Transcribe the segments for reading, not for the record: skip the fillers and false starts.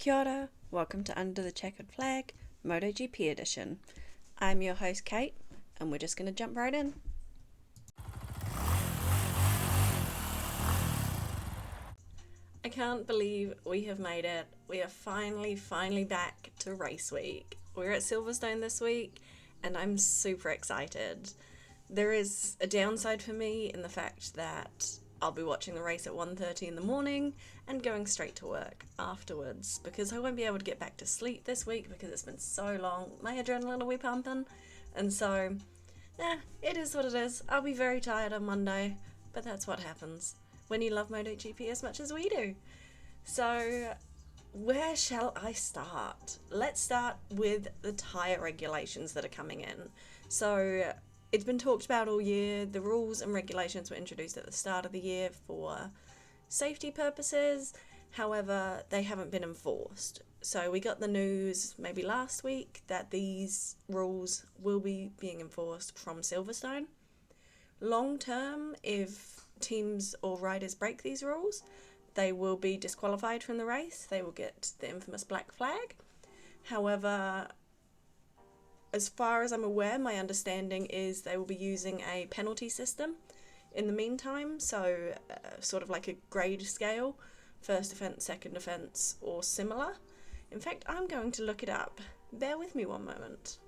Kia ora, welcome to Under the Checkered Flag, MotoGP edition. I'm your host Kate, and we're just going to jump right in. I can't believe we have made it. We are finally back to race week. We're at Silverstone this week, and I'm super excited. There is a downside for me in the fact that I'll be watching the race at 1:30 in the morning and going straight to work afterwards because I won't be able to get back to sleep this week because it's been so long. My adrenaline will be pumping, and so, it is what it is. I'll be very tired on Monday, but that's what happens when you love MotoGP as much as we do. So, where shall I start? Let's start with the tyre regulations that are coming in. So, it's been talked about all year. The rules and regulations were introduced at the start of the year for safety purposes. However, they haven't been enforced. So we got the news maybe last week that these rules will be being enforced from Silverstone. Long term, if teams or riders break these rules, they will be disqualified from the race. They will get the infamous black flag. However, as far as I'm aware, my understanding is they will be using a penalty system in the meantime, so sort of like a grade scale, first offence, second offence, or similar. In fact, I'm going to look it up. Bear with me one moment.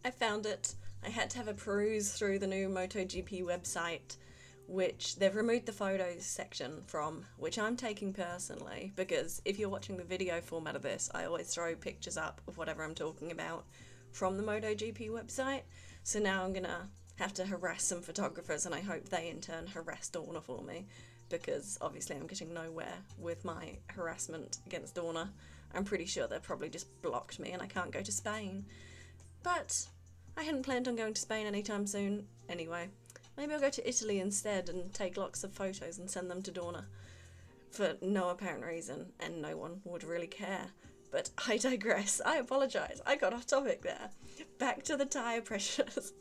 I found it. I had to have a peruse through the new MotoGP website, which they've removed the photos section from, which I'm taking personally, because if you're watching the video format of this, I always throw pictures up of whatever I'm talking about from the MotoGP website. So now I'm gonna have to harass some photographers, and I hope they in turn harass Dorna for me, because obviously I'm getting nowhere with my harassment against Dorna. I'm pretty sure they've probably just blocked me and I can't go to Spain. But I hadn't planned on going to Spain anytime soon anyway. Maybe I'll go to Italy instead and take lots of photos and send them to Dorna for no apparent reason, and no one would really care. But I digress. I apologise. I got off topic there. Back to the tyre pressures.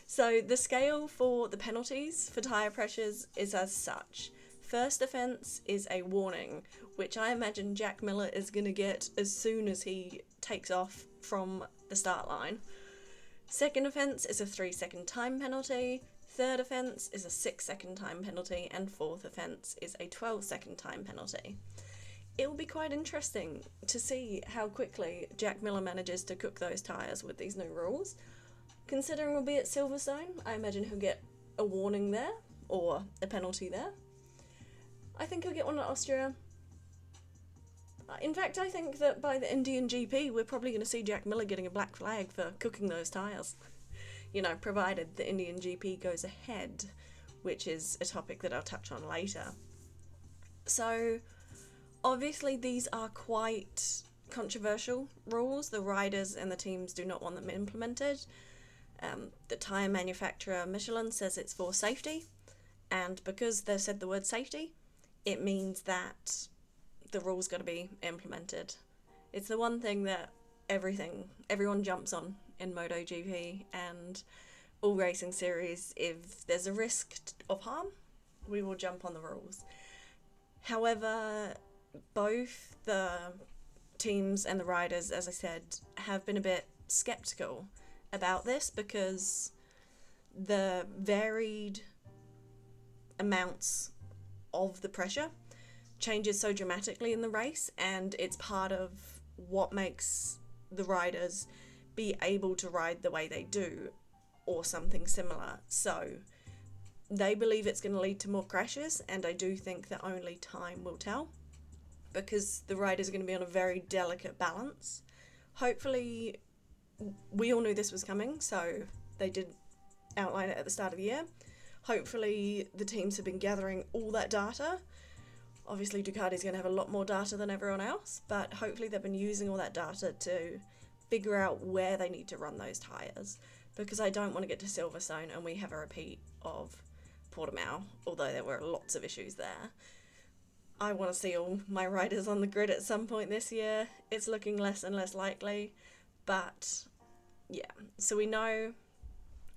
So the scale for the penalties for tyre pressures is as such. First offence is a warning, which I imagine Jack Miller is going to get as soon as he takes off from the start line. Second offence is a 3-second time penalty. Third offence is a 6-second time penalty. And fourth offence is a 12-second time penalty. It will be quite interesting to see how quickly Jack Miller manages to cook those tyres with these new rules. Considering we'll be at Silverstone, I imagine he'll get a warning there, or a penalty there. I think he'll get one at Austria. In fact, I think that by the Indian GP, we're probably going to see Jack Miller getting a black flag for cooking those tyres. You know, provided the Indian GP goes ahead, which is a topic that I'll touch on later. So, obviously, these are quite controversial rules. The riders and the teams do not want them implemented. The tyre manufacturer Michelin says it's for safety, and because they've said the word safety, it means that the rules got to be implemented. It's the one thing that everyone jumps on in MotoGP and all racing series. If there's a risk of harm, we will jump on the rules. However, both the teams and the riders, as I said, have been a bit sceptical about this because the varied amounts of the pressure changes so dramatically in the race, and it's part of what makes the riders be able to ride the way they do or something similar. So they believe it's going to lead to more crashes, and I do think that only time will tell, because the riders are going to be on a very delicate balance. Hopefully, we all knew this was coming, so they did outline it at the start of the year. Hopefully, the teams have been gathering all that data. Obviously, Ducati's going to have a lot more data than everyone else, but hopefully they've been using all that data to figure out where they need to run those tyres, because I don't want to get to Silverstone and we have a repeat of Portimao, although there were lots of issues there. I want to see all my riders on the grid at some point this year. It's looking less and less likely, but yeah. So we know,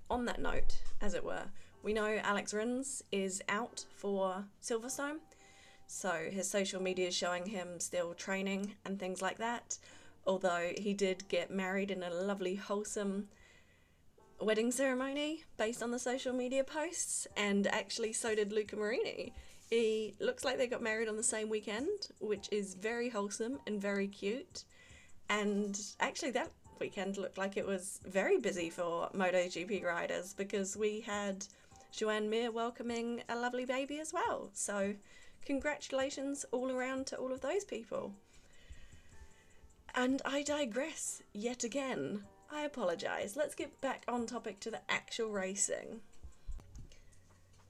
on that note, as it were, we know Alex Rins is out for Silverstone. So his social media is showing him still training and things like that. Although he did get married in a lovely, wholesome wedding ceremony based on the social media posts, and actually so did Luca Marini. He looks like they got married on the same weekend, which is very wholesome and very cute. And actually, that weekend looked like it was very busy for MotoGP riders because we had Joanne Mir welcoming a lovely baby as well. So, congratulations all around to all of those people. And I digress yet again. I apologise. Let's get back on topic to the actual racing.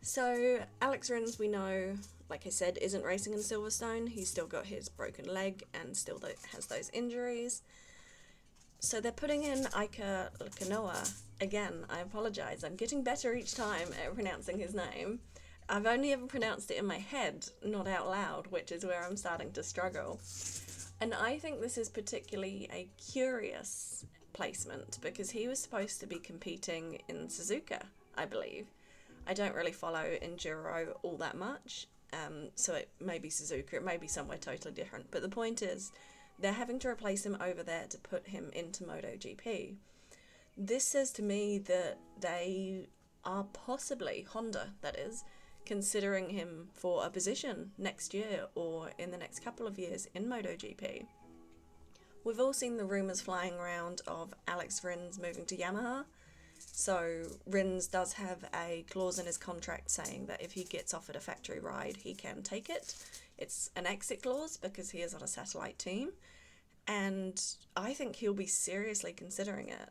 So, Alex Rins, we know, like I said, isn't racing in Silverstone. He's still got his broken leg and still has those injuries. So they're putting in Iker Lecuona. Again, I apologise. I'm getting better each time at pronouncing his name. I've only ever pronounced it in my head, not out loud, which is where I'm starting to struggle. And I think this is particularly a curious placement because he was supposed to be competing in Suzuka, I believe. I don't really follow Enduro all that much, so it may be Suzuka, it may be somewhere totally different. But the point is, they're having to replace him over there to put him into MotoGP. This says to me that they are possibly, Honda that is, considering him for a position next year or in the next couple of years in MotoGP. We've all seen the rumours flying around of Alex Rins moving to Yamaha. So Rins does have a clause in his contract saying that if he gets offered a factory ride, he can take it. It's an exit clause because he is on a satellite team. And I think he'll be seriously considering it,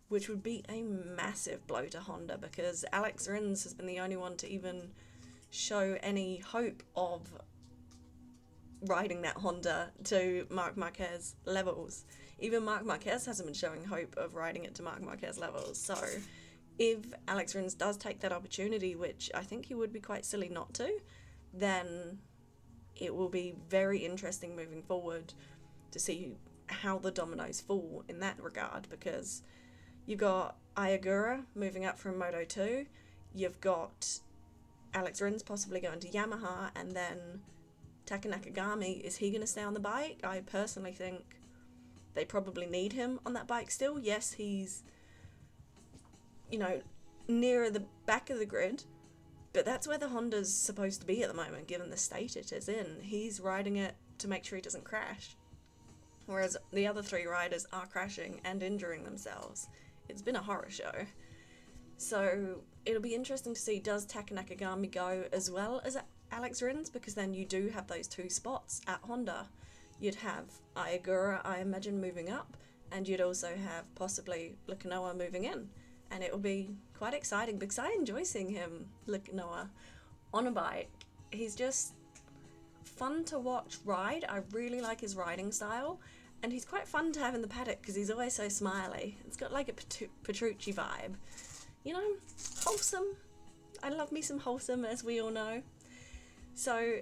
which would be a massive blow to Honda because Alex Rins has been the only one to even show any hope of riding that Honda to Marc Marquez levels. Even Marc Marquez hasn't been showing hope of riding it to Marc Marquez levels. So if Alex Rins does take that opportunity, which I think he would be quite silly not to, then it will be very interesting moving forward to see how the dominoes fall in that regard, because you've got Ayagura moving up from Moto 2, you've got Alex Rins possibly going to Yamaha, and then Taka Nakagami, is he going to stay on the bike? I personally think they probably need him on that bike still. Yes, he's, nearer the back of the grid, but that's where the Honda's supposed to be at the moment, given the state it is in. He's riding it to make sure he doesn't crash, whereas the other three riders are crashing and injuring themselves. It's been a horror show. So it'll be interesting to see, does Taka Nakagami go as well as Alex Rins? Because then you do have those two spots at Honda. You'd have Ayagura, I imagine, moving up, and you'd also have possibly Lecuona moving in. And it will be quite exciting because I enjoy seeing him, Lecuona, on a bike. He's just fun to watch ride. I really like his riding style, and he's quite fun to have in the paddock because he's always so smiley. It's got like a Petrucci vibe. Wholesome. I love me some wholesome, as we all know. So,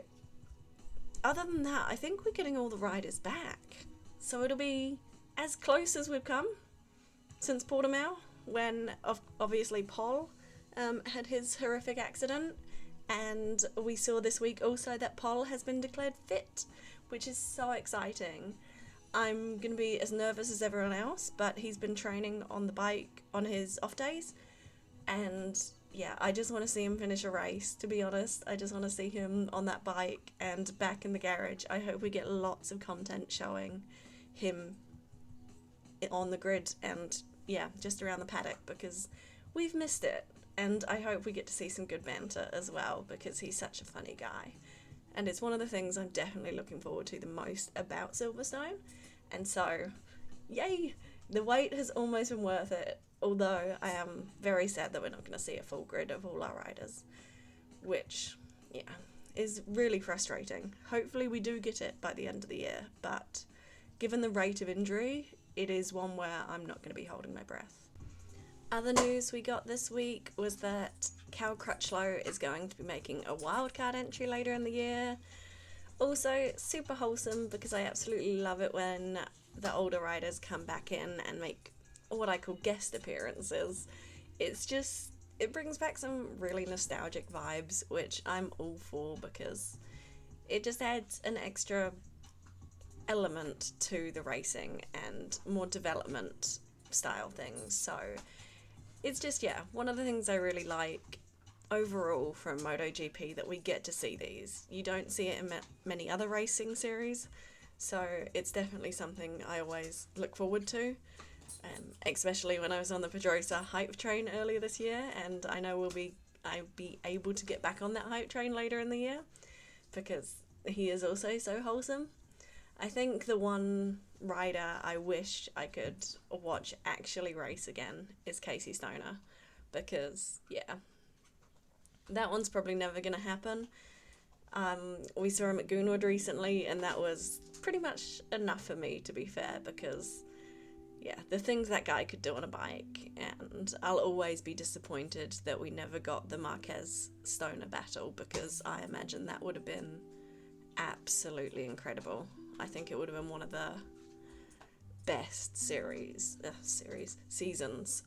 other than that, I think we're getting all the riders back. So it'll be as close as we've come since Portimao, when obviously Paul had his horrific accident. And we saw this week also that Paul has been declared fit, which is so exciting. I'm going to be as nervous as everyone else, but he's been training on the bike on his off days. And yeah, I just want to see him finish a race, to be honest. I just want to see him on that bike and back in the garage. I hope we get lots of content showing him on the grid and, yeah, just around the paddock, because we've missed it. And I hope we get to see some good banter as well, because he's such a funny guy. And it's one of the things I'm definitely looking forward to the most about Silverstone. And so, yay! The wait has almost been worth it. Although I am very sad that we're not going to see a full grid of all our riders, which, yeah, is really frustrating. Hopefully we do get it by the end of the year, but given the rate of injury, it is one where I'm not going to be holding my breath. Other news we got this week was that Cal Crutchlow is going to be making a wildcard entry later in the year. Also, super wholesome, because I absolutely love it when the older riders come back in and make what I call guest appearances. It brings back some really nostalgic vibes, which I'm all for, because it just adds an extra element to the racing and more development style things. So it's just, yeah, one of the things I really like overall from MotoGP, that we get to see these. You don't see it in many other racing series, so it's definitely something I always look forward to, especially when I was on the Pedrosa hype train earlier this year, and I know I'll be able to get back on that hype train later in the year, because he is also so wholesome. I think the one rider I wish I could watch actually race again is Casey Stoner, because, yeah, that one's probably never going to happen. We saw him at Goonwood recently, and that was pretty much enough for me, to be fair, because, yeah, the things that guy could do on a bike, and I'll always be disappointed that we never got the Marquez-Stoner battle, because I imagine that would have been absolutely incredible. I think it would have been one of the best seasons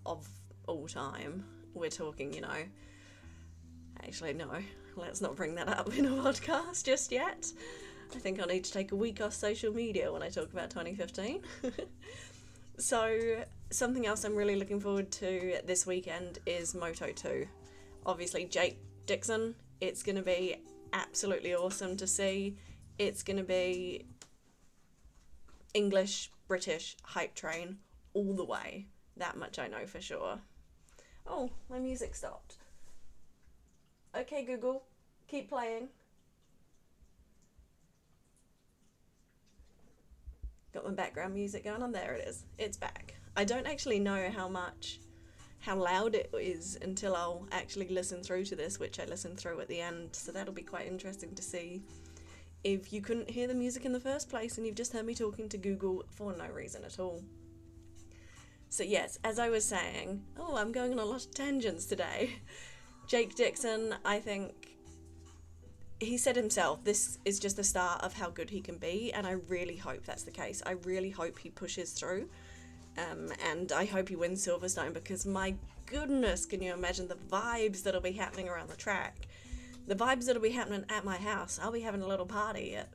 of all time. We're talking, actually, no, let's not bring that up in a podcast just yet. I think I need to take a week off social media when I talk about 2015. So, something else I'm really looking forward to this weekend is Moto2. Obviously, Jake Dixon, it's going to be absolutely awesome to see. It's going to be English, British, hype train all the way. That much I know for sure. Oh, my music stopped. Okay, Google, keep playing. Got my background music going on. There it is. It's back. I don't actually know how loud it is until I'll actually listen through to this, which I listened through at the end. So that'll be quite interesting to see if you couldn't hear the music in the first place and you've just heard me talking to Google for no reason at all. So yes, as I was saying, I'm going on a lot of tangents today. Jake Dixon, I think he said himself, this is just the start of how good he can be, and I really hope that's the case. I really hope he pushes through, and I hope he wins Silverstone, because my goodness, can you imagine the vibes that'll be happening around the track? The vibes that'll be happening at my house. I'll be having a little party at,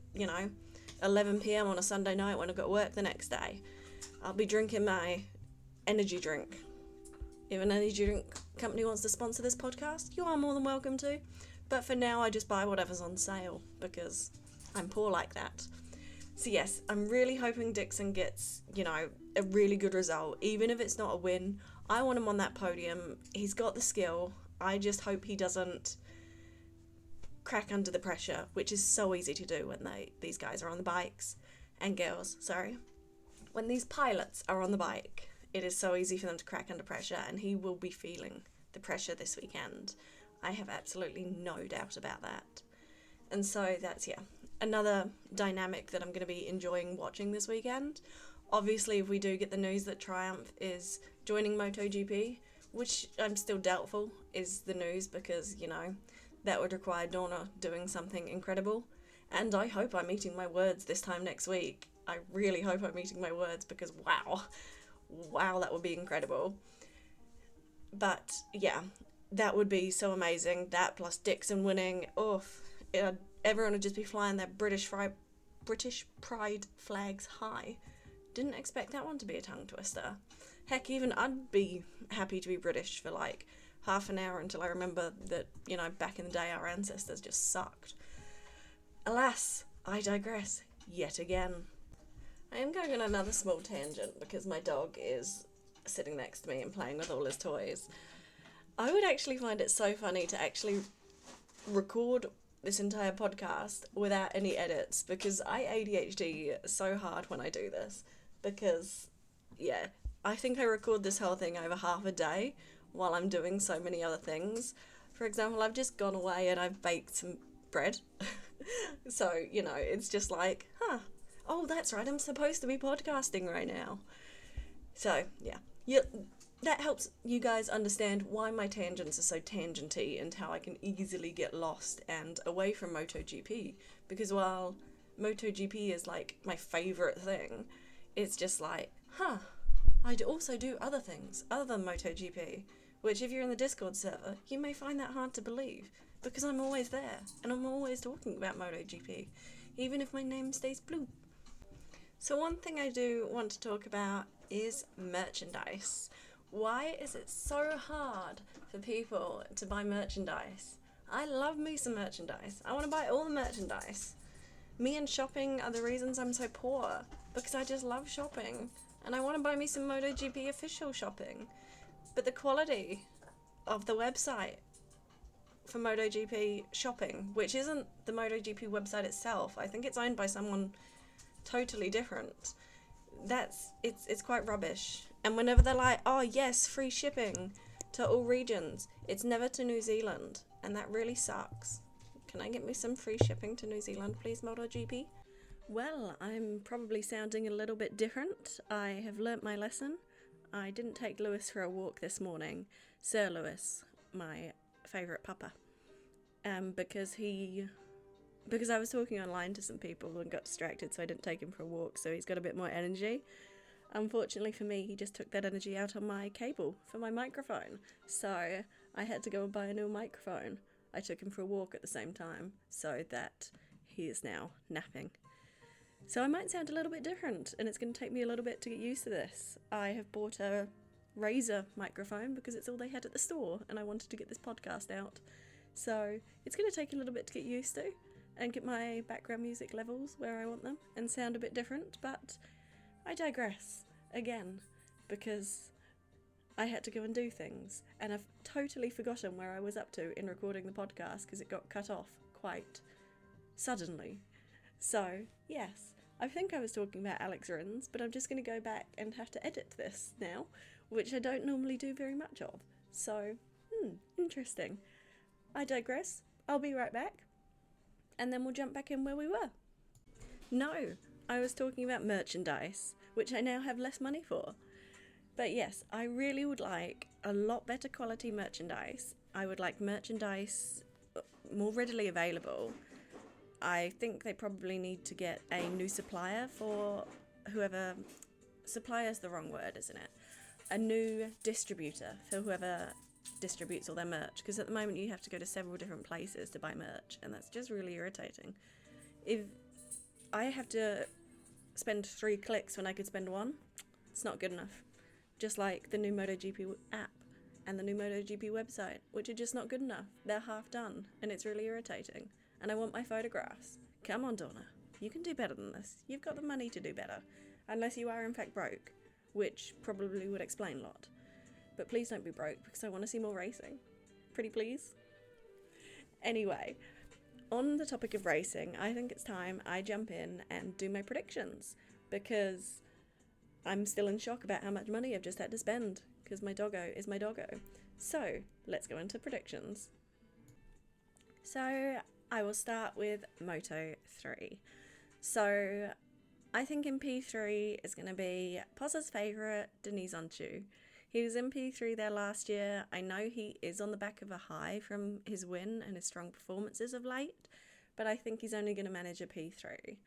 11 p.m. on a Sunday night when I've got work the next day. I'll be drinking my energy drink. If an energy drink company wants to sponsor this podcast, you are more than welcome to. But for now, I just buy whatever's on sale, because I'm poor like that. So yes, I'm really hoping Dixon gets, a really good result. Even if it's not a win, I want him on that podium. He's got the skill. I just hope he doesn't crack under the pressure, which is so easy to do when these guys are on the bikes, and girls, sorry. When these pilots are on the bike, it is so easy for them to crack under pressure, and he will be feeling the pressure this weekend. I have absolutely no doubt about that. And so that's, another dynamic that I'm going to be enjoying watching this weekend. Obviously, if we do get the news that Triumph is joining MotoGP, which I'm still doubtful is the news, because, that would require Dorna doing something incredible. And I hope I'm eating my words this time next week. I really hope I'm eating my words, because wow, that would be incredible. But yeah, that would be so amazing. That plus Dixon winning, everyone would just be flying their British pride flags high. Didn't expect that one to be a tongue twister. Heck, even I'd be happy to be British for like half an hour until I remember that, back in the day our ancestors just sucked. Alas, I digress yet again. I am going on another small tangent because my dog is sitting next to me and playing with all his toys. I would actually find it so funny to actually record this entire podcast without any edits, because I ADHD so hard when I do this, because, I think I record this whole thing over half a day while I'm doing so many other things. For example, I've just gone away and I've baked some bread. So, it's just like, oh, that's right, I'm supposed to be podcasting right now. So, that helps you guys understand why my tangents are so tangenty and how I can easily get lost and away from MotoGP. Because while MotoGP is like my favourite thing, it's just like, I'd also do other things other than MotoGP, which if you're in the Discord server, you may find that hard to believe, because I'm always there and I'm always talking about MotoGP, even if my name stays blue. So one thing I do want to talk about is merchandise. Why is it so hard for people to buy merchandise? I love me some merchandise. I want to buy all the merchandise. Me and shopping are the reasons I'm so poor, because I just love shopping and I want to buy me some MotoGP official shopping. But the quality of the website for MotoGP shopping, which isn't the MotoGP website itself, I think it's owned by someone totally different. It's quite rubbish. And whenever they're like, oh yes, free shipping to all regions, it's never to New Zealand, and that really sucks. Can I get me some free shipping to New Zealand, please, MotoGP? Well, I'm probably sounding a little bit different. I have learnt my lesson. I didn't take Lewis for a walk this morning, Sir Lewis, my favourite pupper, because I was talking online to some people and got distracted, so I didn't take him for a walk, so he's got a bit more energy. Unfortunately for me, he just took that energy out on my cable for my microphone, so I had to go and buy a new microphone. I took him for a walk at the same time, so that he is now napping. So I might sound a little bit different, and it's going to take me a little bit to get used to this. I have bought a Razer microphone because it's all they had at the store, and I wanted to get this podcast out. So it's going to take a little bit to get used to and get my background music levels where I want them and sound a bit different, but I digress again because I had to go and do things, and I've totally forgotten where I was up to in recording the podcast because it got cut off quite suddenly. So, yes, I think I was talking about Alex Rins, but I'm just going to go back and have to edit this now, which I don't normally do very much of. So, interesting. I digress. I'll be right back, and then we'll jump back in where we were. No, I was talking about merchandise, which I now have less money for. But yes, I really would like a lot better quality merchandise. I would like merchandise more readily available. I think they probably need to get a new supplier for whoever... Supplier's the wrong word, isn't it? A new distributor for whoever distributes all their merch. Because at the moment you have to go to several different places to buy merch, and that's just really irritating. If I have to spend 3 clicks when I could spend 1, it's not good enough. Just like the new MotoGP app and the new MotoGP website, which are just not good enough. They're half done, and it's really irritating. And I want my photographs. Come on, Donna. You can do better than this. You've got the money to do better. Unless you are in fact broke, which probably would explain a lot. But please don't be broke, because I want to see more racing. Pretty please? Anyway, on the topic of racing, I think it's time I jump in and do my predictions, because I'm still in shock about how much money I've just had to spend, because my doggo is my doggo. So, let's go into predictions. So, I will start with Moto 3. So, I think in P3 is going to be Pozza's favourite, Denise Onchu. He was in P3 there last year. I know he is on the back of a high from his win and his strong performances of late, but I think he's only going to manage a P3.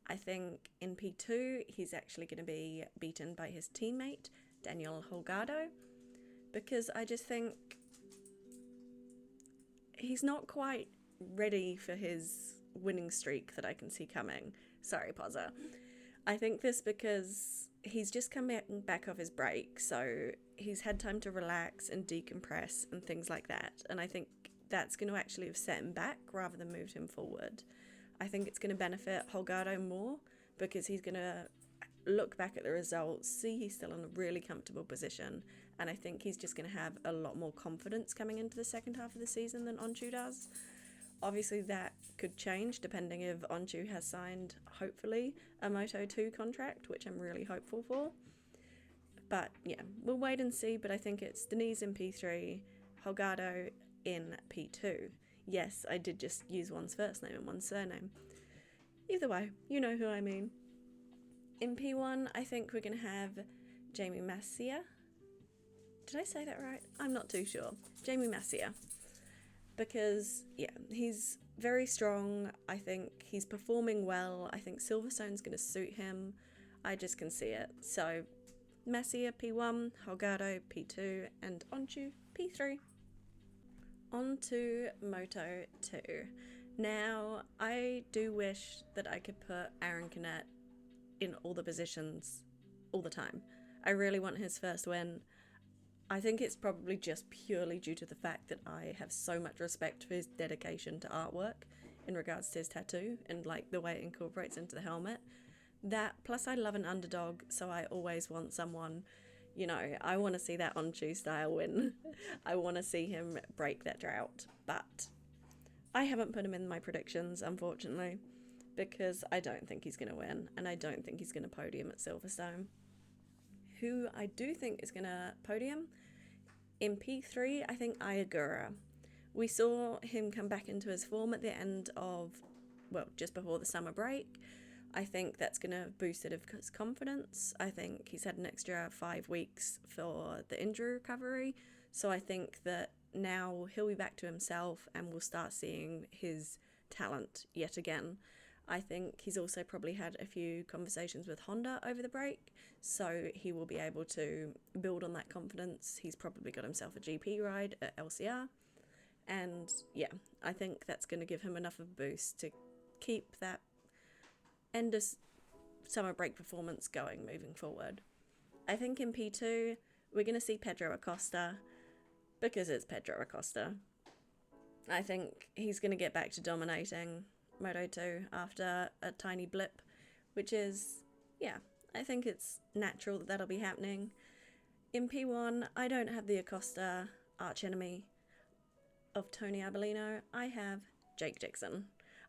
I think in P2 he's actually going to be beaten by his teammate, Daniel Holgado, because I just think he's not quite ready for his winning streak that I can see coming. Sorry, Pozza. I think this because he's just come back off his break, so he's had time to relax and decompress and things like that, and I think that's going to actually have set him back rather than moved him forward. I think it's going to benefit Holgado more because he's going to look back at the results, see he's still in a really comfortable position, and I think he's just going to have a lot more confidence coming into the second half of the season than Onchu does. Obviously that could change depending if Onchu has signed, hopefully, a Moto 2 contract, which I'm really hopeful for. But yeah, we'll wait and see, but I think it's Denise in P3, Holgado in P2. Yes, I did just use one's first name and one's surname. Either way, you know who I mean. In P1, I think we're going to have Jamie Massia. Did I say that right? I'm not too sure. Jamie Massia. Because, yeah, he's very strong. I think he's performing well. I think Silverstone's going to suit him. I just can see it. So, Massia P1, Holgado P2, and Onchu P3. On to Moto 2. Now, I do wish that I could put Aaron Canet in all the positions all the time. I really want his first win. I think it's probably just purely due to the fact that I have so much respect for his dedication to artwork in regards to his tattoo and like the way it incorporates into the helmet. That, plus I love an underdog, so I always want someone, you know, I want to see that on-shoe style win. I want to see him break that drought, but I haven't put him in my predictions, unfortunately, because I don't think he's going to win, and I don't think he's going to podium at Silverstone. Who I do think is going to podium, in P3, I think Ayagura. We saw him come back into his form at the end of, well, just before the summer break. I think that's going to boost his confidence. I think he's had an extra 5 weeks for the injury recovery. So I think that now he'll be back to himself and we'll start seeing his talent yet again. I think he's also probably had a few conversations with Honda over the break, so he will be able to build on that confidence. He's probably got himself a GP ride at LCR. And yeah, I think that's going to give him enough of a boost to keep that end of summer break performance going moving forward. I think in P2, we're going to see Pedro Acosta because it's Pedro Acosta. I think he's going to get back to dominating Moto 2 after a tiny blip, which is, yeah, I think it's natural that that'll be happening. In P1, I don't have the Acosta archenemy of Tony Arbolino. I have Jake Dixon.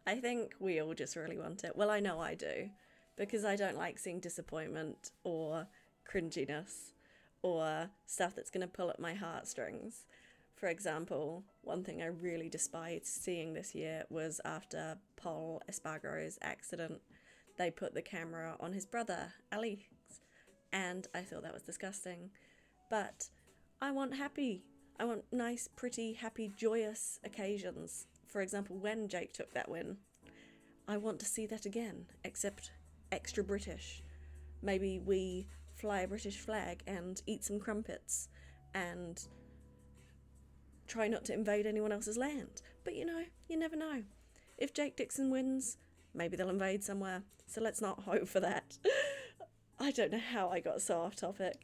I think we all just really want it. Well, I know I do, because I don't like seeing disappointment or cringiness or stuff that's going to pull at my heartstrings. For example, one thing I really despised seeing this year was after Paul Espargaro's accident, they put the camera on his brother, Alex, and I thought that was disgusting. But I want nice, pretty, happy, joyous occasions. For example, when Jake took that win, I want to see that again, except extra British. Maybe we fly a British flag and eat some crumpets and try not to invade anyone else's land. But you know, you never know. If Jake Dixon wins, maybe they'll invade somewhere. So let's not hope for that. I don't know how I got so off topic.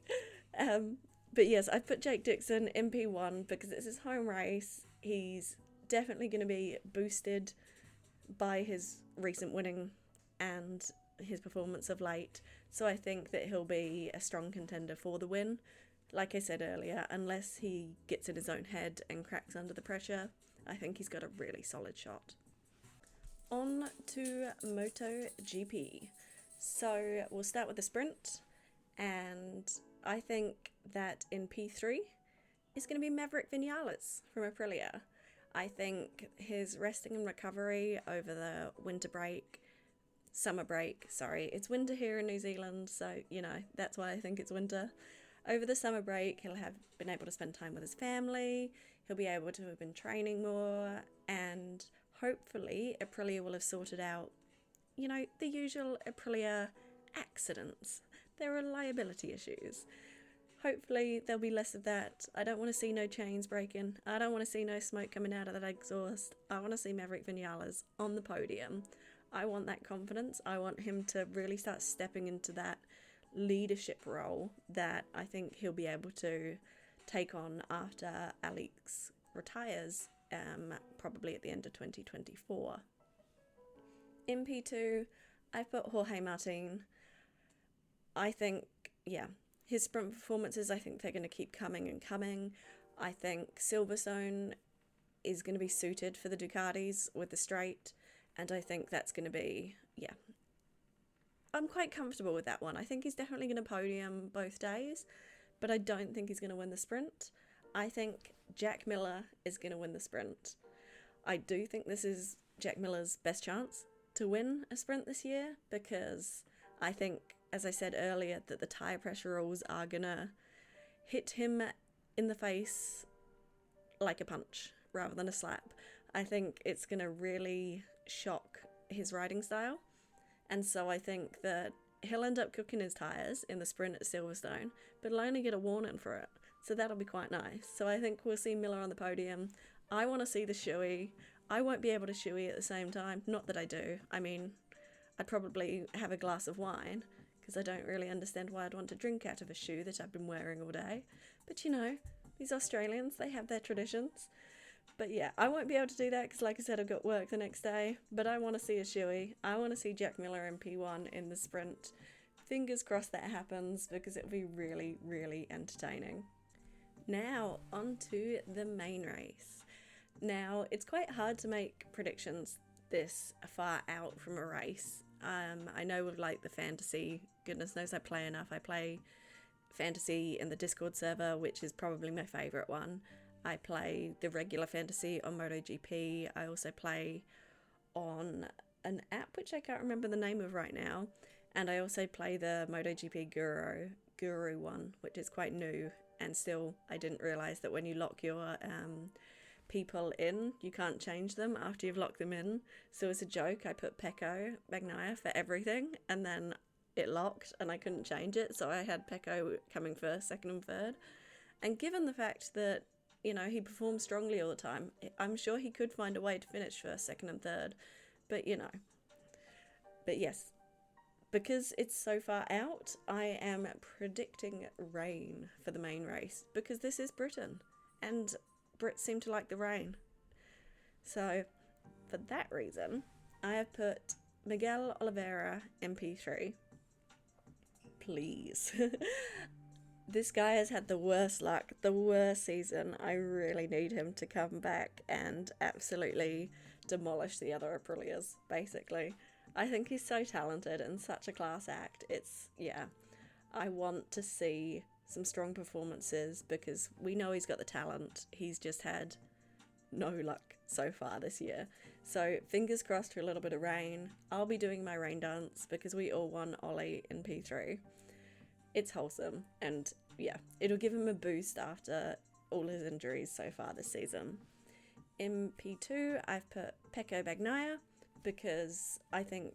But yes, I put Jake Dixon in P1 because it's his home race. He's definitely going to be boosted by his recent winning and his performance of late. So I think that he'll be a strong contender for the win. Like I said earlier, unless he gets in his own head and cracks under the pressure, I think he's got a really solid shot. On to MotoGP. So we'll start with the sprint, and I think that in P3 is going to be Maverick Vinales from Aprilia. I think his resting and recovery over the summer break, it's winter here in New Zealand, so, you know, that's why I think it's winter. Over the summer break, he'll have been able to spend time with his family, he'll be able to have been training more, and hopefully Aprilia will have sorted out, you know, the usual Aprilia accidents, their reliability issues. Hopefully there'll be less of that. I don't want to see no chains breaking. I don't want to see no smoke coming out of that exhaust. I want to see Maverick Vinales on the podium. I want that confidence. I want him to really start stepping into that leadership role that I think he'll be able to take on after Alex retires, probably at the end of 2024. In P2, I've put Jorge Martin. I think, yeah, his sprint performances, I think they're going to keep coming and coming. I think Silverstone is going to be suited for the Ducatis with the straight, and I think that's going to be, yeah, I'm quite comfortable with that one. I think he's definitely going to podium both days, but I don't think he's going to win the sprint. I think Jack Miller is going to win the sprint. I do think this is Jack Miller's best chance to win a sprint this year, because I think, as I said earlier, that the tyre pressure rules are going to hit him in the face like a punch rather than a slap. I think it's going to really shock his riding style. And so I think that he'll end up cooking his tyres in the sprint at Silverstone, but he'll only get a warning for it. So that'll be quite nice. So I think we'll see Miller on the podium. I want to see the shoey. I won't be able to shoey at the same time. Not that I do. I mean, I'd probably have a glass of wine because I don't really understand why I'd want to drink out of a shoe that I've been wearing all day. But you know, these Australians, they have their traditions. But yeah, I won't be able to do that because, like I said, I've got work the next day. But I want to see a shoey. I want to see Jack Miller in P1 in the sprint. Fingers crossed that happens because it'll be really, really entertaining. Now, on to the main race. Now, it's quite hard to make predictions this far out from a race. I know with like the fantasy, goodness knows I play enough. I play fantasy in the Discord server, which is probably my favourite one. I play the regular fantasy on MotoGP. I also play on an app which I can't remember the name of right now. And I also play the MotoGP Guru one, which is quite new. And still, I didn't realise that when you lock your people in, you can't change them after you've locked them in. So as a joke, I put Pecco Bagnaia for everything, and then it locked and I couldn't change it. So I had Pecco coming first, second and third. And given the fact that, you know, he performs strongly all the time, I'm sure he could find a way to finish first, second and third. But, you know. But yes, because it's so far out, I am predicting rain for the main race because this is Britain and Brits seem to like the rain. So for that reason, I have put Miguel Oliveira in P3. Please. This guy has had the worst luck, the worst season. I really need him to come back and absolutely demolish the other Aprilias, basically. I think he's so talented and such a class act. I want to see some strong performances because we know he's got the talent. He's just had no luck so far this year. So fingers crossed for a little bit of rain. I'll be doing my rain dance because we all won Ollie in P3. It's wholesome and yeah, it'll give him a boost after all his injuries so far this season. In P2, I've put Pecco Bagnaia because I think,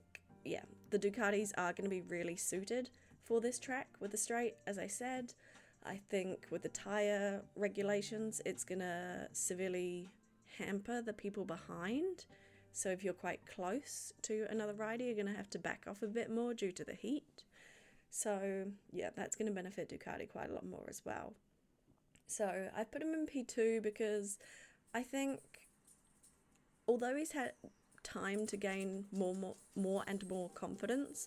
the Ducatis are going to be really suited for this track with the straight, as I said. I think with the tyre regulations, it's going to severely hamper the people behind. So if you're quite close to another rider, you're going to have to back off a bit more due to the heat. So yeah, that's going to benefit Ducati quite a lot more as well. So I put him in P2 because I think although he's had time to gain more and more confidence,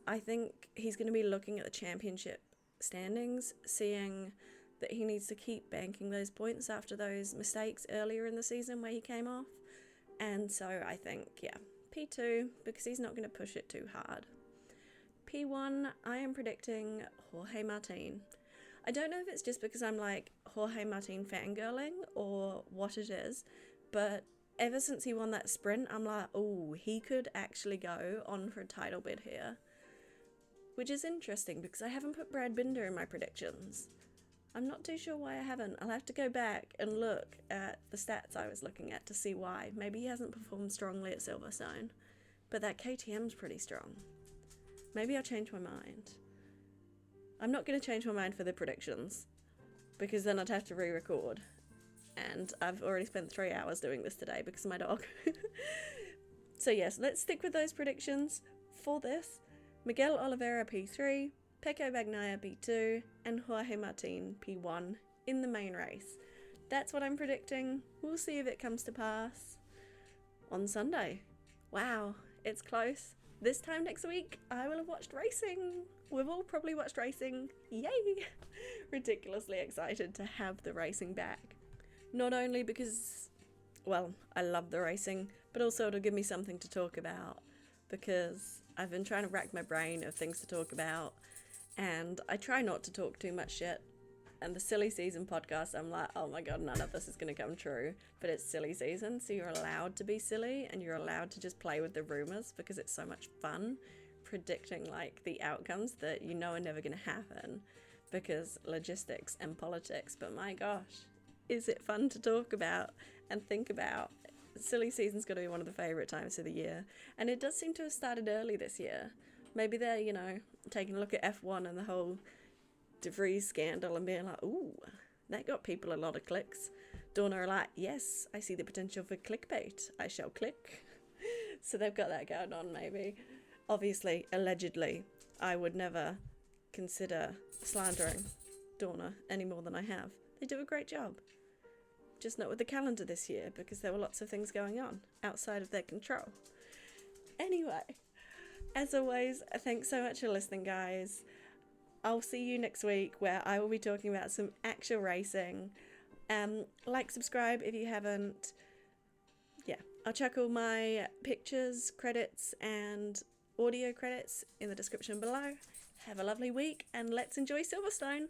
I think he's going to be looking at the championship standings, seeing that he needs to keep banking those points after those mistakes earlier in the season where he came off. And so I think, P2, because he's not going to push it too hard. P1, I am predicting Jorge Martin. I don't know if it's just because I'm like Jorge Martin fangirling or what it is, but ever since he won that sprint, I'm like, oh, he could actually go on for a title bid here. Which is interesting because I haven't put Brad Binder in my predictions. I'm not too sure why I haven't. I'll have to go back and look at the stats I was looking at to see why. Maybe he hasn't performed strongly at Silverstone, but that KTM's pretty strong. Maybe I'll change my mind. I'm not going to change my mind for the predictions because then I'd have to re-record. And I've already spent 3 hours doing this today because of my dog. So yes, let's stick with those predictions for this. Miguel Oliveira P3, Pecco Bagnaia P2, and Jorge Martin P1 in the main race. That's what I'm predicting. We'll see if it comes to pass on Sunday. Wow, it's close. This time next week, I will have watched racing. We've all probably watched racing. Yay! Ridiculously excited to have the racing back. Not only because, I love the racing, but also it'll give me something to talk about because I've been trying to rack my brain of things to talk about and I try not to talk too much shit. And the silly season podcast, I'm like, oh my god, none of this is going to come true. But it's silly season, so you're allowed to be silly and you're allowed to just play with the rumours because it's so much fun predicting like the outcomes that you know are never going to happen because logistics and politics. But my gosh, is it fun to talk about and think about? Silly season's got to be one of the favourite times of the year. And it does seem to have started early this year. Maybe they're, taking a look at F1 and the whole De Vries scandal and being like, ooh, that got people a lot of clicks. Dorna are like, yes, I see the potential for clickbait. I shall click. So they've got that going on, maybe. Obviously, allegedly, I would never consider slandering Dorna any more than I have. They do a great job. Just not with the calendar this year, because there were lots of things going on outside of their control. Anyway, as always, thanks so much for listening, guys. I'll see you next week, where I will be talking about some actual racing. Like, subscribe if you haven't. Yeah, I'll chuck all my pictures, credits, and audio credits in the description below. Have a lovely week, and let's enjoy Silverstone.